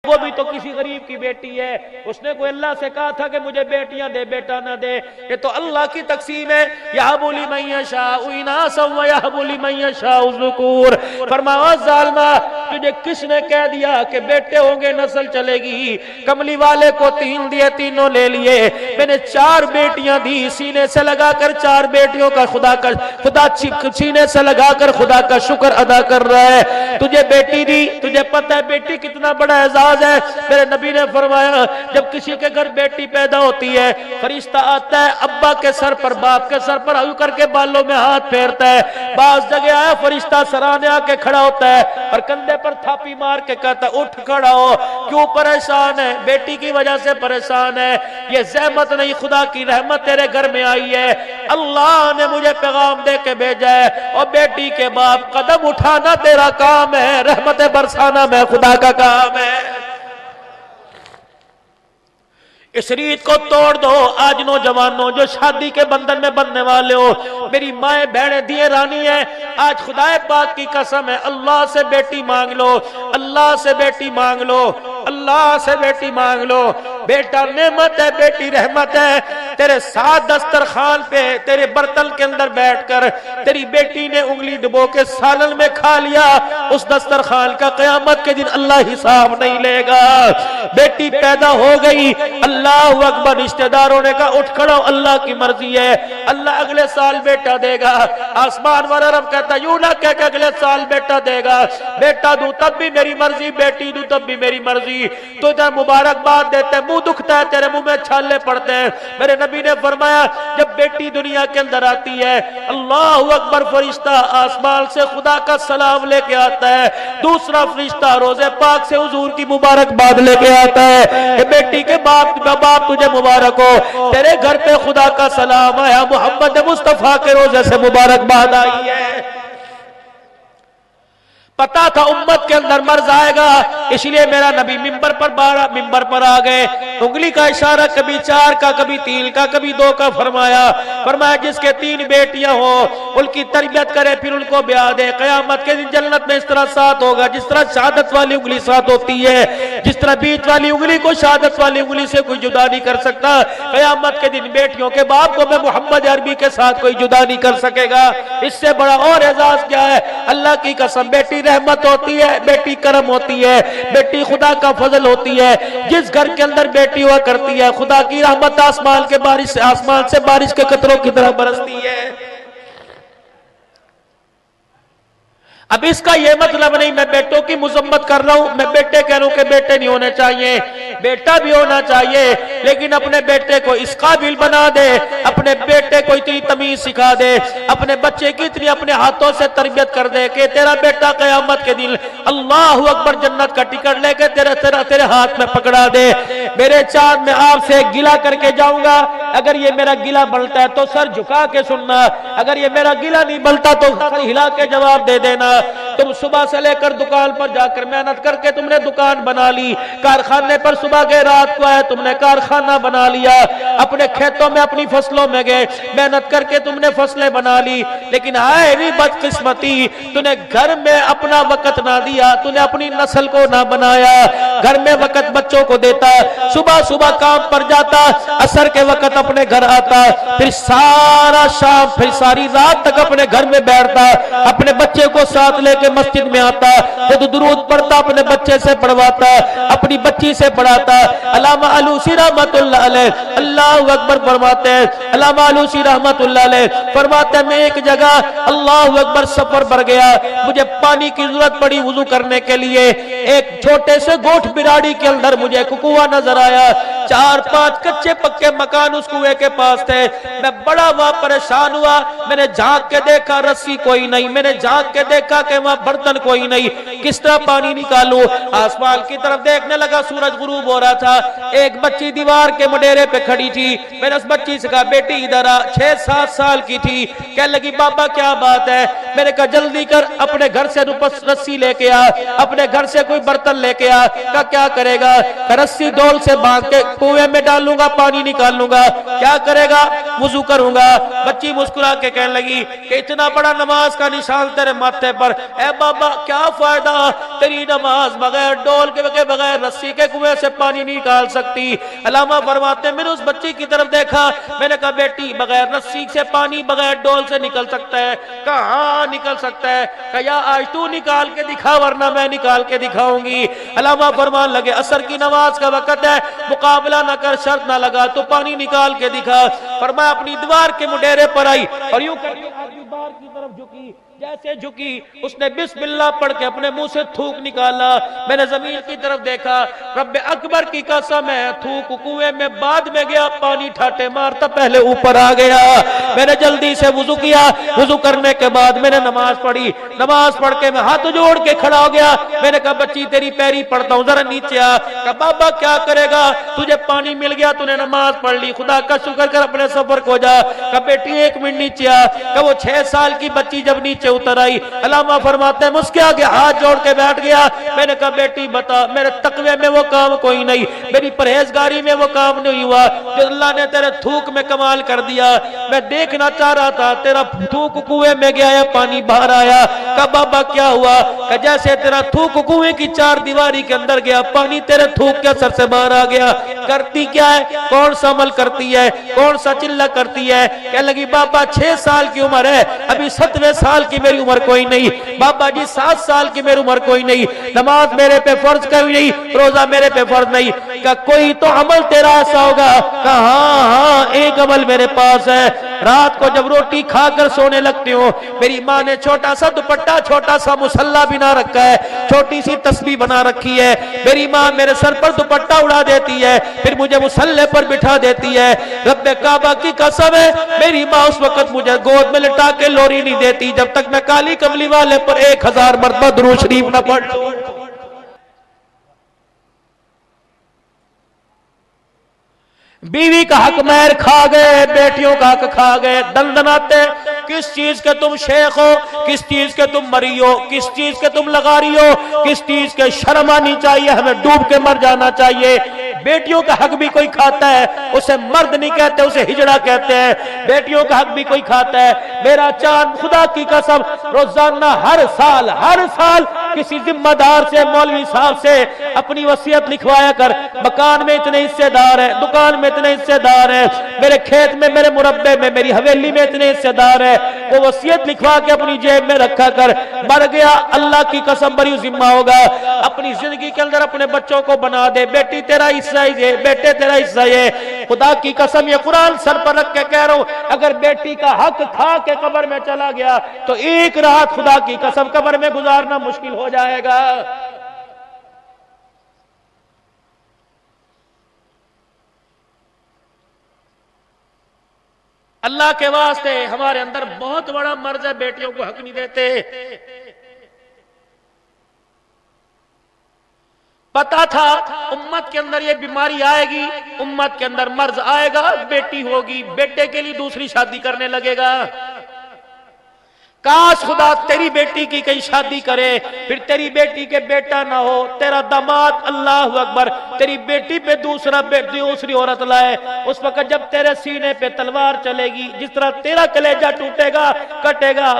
وہ بھی تو کسی غریب کی بیٹی ہے، اس نے کوئی اللہ سے کہا تھا کہ مجھے بیٹیاں دے بیٹا نہ دے؟ یہ تو اللہ کی تقسیم ہے، یہب لمن یشاء اناثا ویہب لمن یشاء الذکور۔ فرمایا ظالمہ تجھے کس نے کہہ دیا کہ بیٹے ہوں گے نسل چلے گی؟ کملی والے کو 3 دیے، تینوں لے لیے، میں نے 4 بیٹیاں دی، سینے سے لگا کر 4 بیٹیوں کا خدا سینے سے لگا کر خدا کا شکر ادا کر رہا ہے۔ تجھے بیٹی دی، تجھے پتہ ہے بیٹی کتنا بڑا اعزاز ہے؟ میرے نبی نے فرمایا جب کسی کے گھر بیٹی پیدا ہوتی ہے فرشتہ آتا ہے ابا کے سر پر، باپ کے سر پر یوں کر کے بالوں میں ہاتھ پھیرتا ہے، بعض جگہ آیا فرشتہ سرانے آ کے کھڑا ہوتا ہے اور کندھے پر تھاپی مار کے کہتا ہے اٹھ کھڑا ہو۔ کیوں پریشان ہے؟ بیٹی کی وجہ سے پریشان ہے۔ یہ زحمت نہیں، خدا کی رحمت تیرے گھر میں آئی ہے، اللہ نے مجھے پیغام دے کے بھیجا ہے، اور بیٹی کے باپ قدم اٹھانا تیرا کام ہے، رحمت برسانا میں خدا کا کام ہے۔ اس ریت کو توڑ دو۔ آج نوجوانوں جو شادی کے بندھن میں بندھنے والے ہو، میری مائیں بہنیں دیے رانی ہیں، آج خدا پاک کی قسم ہے اللہ سے بیٹی مانگ لو، اللہ سے بیٹی مانگ لو، اللہ سے بیٹی مانگ لو۔ بیٹا نعمت ہے، بیٹی رحمت ہے۔ تیرے ساتھ دسترخوان پہ تیرے برتن کے اندر بیٹھ کر تیری بیٹی نے انگلی ڈبو کے سالن میں کھا لیا، اس دسترخوان کا قیامت کے دن اللہ حساب نہیں لے گا۔ بیٹی پیدا ہو گئی، اللہ اکبر، رشتہ داروں نے کہا اٹھ کھڑا ہو، اللہ کی مرضی ہے، اللہ اگلے سال بیٹا دے گا۔ آسمان والا رب کہتا یوں نہ کہہ کہ اگلے سال بیٹا دے گا، بیٹا دوں تب بھی میری مرضی، بیٹی دوں تب بھی میری مرضی۔ تو ادھر مبارکباد دیتے ہیں، منہ دکھتا ہے، تیرے منہ میں چھالے پڑتے ہیں۔ میرے نبی نے فرمایا جب بیٹی دنیا کے اندر آتی ہے اللہ اکبر، فرشتہ آسمان سے خدا کا سلام لے کے آتا ہے، دوسرا فرشتہ روزے پاک سے حضور کی مبارکباد لے کے آتا ہے کہ بیٹی کے باپ تجھے مبارک ہو، تیرے گھر پہ خدا کا سلام آیا، محمد مصطفیٰ کے روزے سے مبارکباد آئی ہے۔ پتا تھا امت کے اندر مرض آئے گا، اس لیے میرا نبی ممبر پر آ گئے، انگلی کا اشارہ کبھی 4 کا، کبھی 3 کا، کبھی 2 کا فرمایا جس کے 3 بیٹیاں ہو ان کی تربیت کرے، پھر ان کو بیاہ دے، قیامت کے دن جنت میں اس طرح ساتھ ہوگا جس طرح شہادت والی انگلی ساتھ ہوتی ہے، جس طرح بیچ والی انگلی کو شہادت والی انگلی سے کوئی جدا نہیں کر سکتا، قیامت کے دن بیٹیوں کے باپ کو میں محمد عربی کے ساتھ کوئی جدا نہیں کر سکے گا۔ اس سے بڑا اور اعزاز کیا ہے؟ اللہ کی قسم، بیٹی رحمت ہوتی ہے، بیٹی کرم ہوتی ہے، بیٹی خدا کا فضل ہوتی ہے۔ جس گھر کے اندر بیٹی ہوا کرتی ہے خدا کی رحمت آسمان سے بارش کے قطروں کی طرح برستی ہے۔ اب اس کا یہ مطلب نہیں میں بیٹوں کی مذمت کر رہا ہوں، میں بیٹے کہہ رہا ہوں کہ بیٹے نہیں ہونے چاہیے، بیٹا بھی ہونا چاہیے، لیکن اپنے بیٹے کو اس قابل بنا دے، اپنے بیٹے کو اتنی تمیز سکھا دے، اپنے بچے کی اتنی اپنے ہاتھوں سے تربیت کر دے کہ تیرا بیٹا قیامت کے دن اللہ اکبر جنت کا ٹکٹ لے کے تیرے ہاتھ میں پکڑا دے۔ میرے چاند میں آپ سے گلہ کر کے جاؤں گا، اگر یہ میرا گلہ بلتا ہے تو سر جھکا کے سننا، اگر یہ میرا گلہ نہیں بلتا تو سر ہلا کے جواب دے دینا۔ تم صبح سے لے کر دکان پر جا کر محنت کر کے تم نے دکان بنا لی، کارخانے پر صبح گئے رات کو آئے تم نے کارخانہ بنا لیا، اپنے کھیتوں میں اپنی فصلوں میں گئے محنت کر کے تم نے فصلیں بنا لی، لیکن آئے بھی بدقسمتی تو نے گھر میں اپنا وقت نہ دیا، تو نے اپنی نسل کو نہ بنایا، گھر میں وقت بچوں کو دیتا، صبح کام پر جاتا، عصر کے وقت اپنے گھر آتا، پھر سارا شام پھر ساری رات تک اپنے گھر میں بیٹھتا، اپنے بچے کو ساتھ لے کے مسجد میں آتا، خود درود پڑھتا، اپنے بچے سے پڑھواتا، اپنی بچی سے پڑھاتا۔ علامہ علوسی رحمت اللہ علیہ اللہ اکبر فرماتے ہیں، علامہ علوسی رحمت اللہ علیہ فرماتے ہیں میں ایک جگہ اللہ اکبر سفر پر گیا، مجھے پانی کی ضرورت پڑی وضو کرنے کے لیے، ایک چھوٹے سے گوٹھ براڑی کے اندر مجھے کنواں نظر آیا، 4-5 کچے پکے مکان اس کنویں کے پاس تھے، میں بڑا وہاں پریشان ہوا، میں نے جھانک کے دیکھا رسی کوئی نہیں، میں نے جھانک کے دیکھا کہ وہاں برتن کوئی نہیں، کس طرح پانی نکالوں؟ آسمان کی طرف دیکھنے لگا، سورج غروب ہو رہا تھا، ایک بچی دیوار کے مڈیرے پہ کھڑی تھی، میں نے اس بچی سے کہا بیٹی ادھر آ، 6-7 سال کی تھی، کہنے لگی بابا کیا بات ہے؟ میں نے کہا جلدی کر اپنے گھر سے رسی لے کے آ, اپنے گھر سے کوئی برتن لے کے آ. کہا کیا کرے گا؟ رسی ڈول سے باندھ کے کنویں میں ڈالوں گا, پانی نکال لوں گا. کیا کرے گا؟ وضو کروں گا. بچی مسکرا کے کہنے لگی کہ اتنا بڑا نماز کا نشان تیرے ماتھے پر, اے بابا کیا فائدہ, تیری نماز بغیر ڈول کے بغیر رسی کے کنویں سے پانی نہیں نکال سکتی. علامہ فرماتے ہیں میں نے اس بچی کی طرف دیکھا, میں نے کہا بیٹی بغیر رسی سے پانی بغیر ڈول سے نکل سکتا ہے؟ کہاں نکل سکتا ہے. کہ یا آج تو نکال کے دکھا ورنہ میں نکال کے دکھاؤں گی. علامہ فرمان لگے عصر کی نماز کا وقت ہے, مقابلہ نہ کر, شرط نہ لگا, تو پانی نکال کے دکھا. فرمایا اپنی دیوار کے مڈیرے پر آئی اور یوں کر کے دیوار کی طرف جھکی. جیسے جھکی اس نے بسم اللہ پڑھ کے اپنے منہ سے تھوک نکالا. میں نے زمین کی طرف دیکھا, رب اکبر کی قسم ہے تھوک کنویں میں بعد میں گیا, پانی ٹھاٹے مارتا پہلے اوپر آ گیا. میں نے جلدی سے وضو کیا, وضو کرنے کے بعد میں نے نماز پڑھی. نماز پڑھ کے میں ہاتھ جوڑ کے کھڑا ہو گیا. میں نے کہا بچی تیری پیری پڑتا ہوں, ذرا نیچے آ. کہا بابا کیا کرے گا, تجھے پانی مل گیا, تو نے نماز پڑھ لی, خدا کا شکر کر, اپنے سفر کو جا. کہا بیٹی ایک منٹ نیچے آ. کہ وہ 6 سال کی بچی جب نیچے اتر آئی, علامہ فرماتے ہیں مسکے آگے ہاتھ جوڑ کے بیٹھ گیا. میں نے کہا بیٹی بتا, میرے تقوی میں وہ کام کوئی نہیں, میری پرہیزگاری میں وہ کام نہیں ہوا جو اللہ نے تیرے تھوک میں کمال کر دیا. میں دیکھنا چاہ رہا تھا تیرا تھوک کنویں میں گیا یا پانی باہر آیا. کہا بابا کیا ہوا؟ کہ جیسے تیرا تھوک کنویں کی 4 دیواری کے اندر گیا, پانی تیرے تھوک کے اثر سے باہر آ گیا. کرتی کیا ہے, کون سا عمل کرتی ہے, کون سا چلہ کرتی ہے؟ کہنے لگی بابا 6 سال کی عمر ہے, ابھی 7ویں سال کی میری عمر کوئی نہیں. بابا جی 7 سال کی میری عمر کوئی نہیں, نماز میرے پہ فرض کوئی نہیں, روزہ میرے پہ فرض نہیں. کہ کوئی تو عمل تیرا ایسا ہوگا. کہ ہاں ایک عمل میرے پاس ہے. رات کو جب روٹی کھا کر سونے لگتی ہوں, میری ماں نے چھوٹا سا دوپٹہ, چھوٹا سا مصلا بنا رکھا ہے, چھوٹی سی تسبیح بنا رکھی ہے. میری ماں میرے سر پر دوپٹہ اڑا دیتی ہے, پھر مجھے مصلے پر بٹھا دیتی ہے. رب کعبہ کی قسم ہے میری ماں اس وقت مجھے گود میں لٹا کے لوری نہیں دیتی جب تک میں کالی کملی والے پر 1000 مرتبہ درود شریف نہ پڑھ لوں. بیوی کا حق مہر کھا گئے, بیٹیوں کا حق کھا گئے, دندناتے. کس چیز کے تم شیخ ہو, کس چیز کے تم مری ہو, کس چیز کے تم لغاری ہو, کس چیز کے شرم آنی چاہیے, ہمیں ڈوب کے مر جانا چاہیے. بیٹیوں کا حق بھی کوئی کھاتا ہے, اسے مرد نہیں کہتے, اسے ہجڑا کہتے ہیں. بیٹیوں کا حق بھی کوئی کھاتا ہے. میرا چاند خدا کی قسم روزانہ ہر سال کسی ذمہ دار سے, مولوی صاحب سے اپنی وصیت لکھوایا کر. مکان میں اتنے حصے دار ہیں, دکان میں اتنے حصے دار ہیں, میرے کھیت میں, میرے مربے میں, میری حویلی میں اتنے حصے دار ہیں. وہ وصیت لکھوا کے اپنی جیب میں رکھا کر. مر گیا اللہ کی قسم بری ذمہ ہوگا. اپنی زندگی کے اندر اپنے بچوں کو بنا دے, بیٹی تیرا حصہ یہ, بیٹے تیرا حصہ یہ. خدا کی قسم یہ قرآن سر پر رکھ کے کہہ رہا ہوں, اگر بیٹی کا حق کھا کے قبر میں چلا گیا تو ایک رات خدا کی قسم قبر میں گزارنا مشکل ہو جائے گا. اللہ کے واسطے ہمارے اندر بہت بڑا مرض ہے, بیٹیوں کو حق نہیں دیتے. پتا تھا امت کے اندر یہ بیماری آئے گی, امت کے اندر مرض آئے گا, بیٹی ہوگی, بیٹے کے لیے دوسری شادی کرنے لگے گا. کاش خدا تیری بیٹی کی کہیں شادی کرے, پھر تیری بیٹی کے بیٹا نہ ہو, تیرا داماد, اللہ اکبر, تیری بیٹی پہ دوسری عورت لائے. اس وقت جب تیرے سینے پہ تلوار چلے گی, جس طرح تیرا کلیجہ ٹوٹے گا, کٹے گا,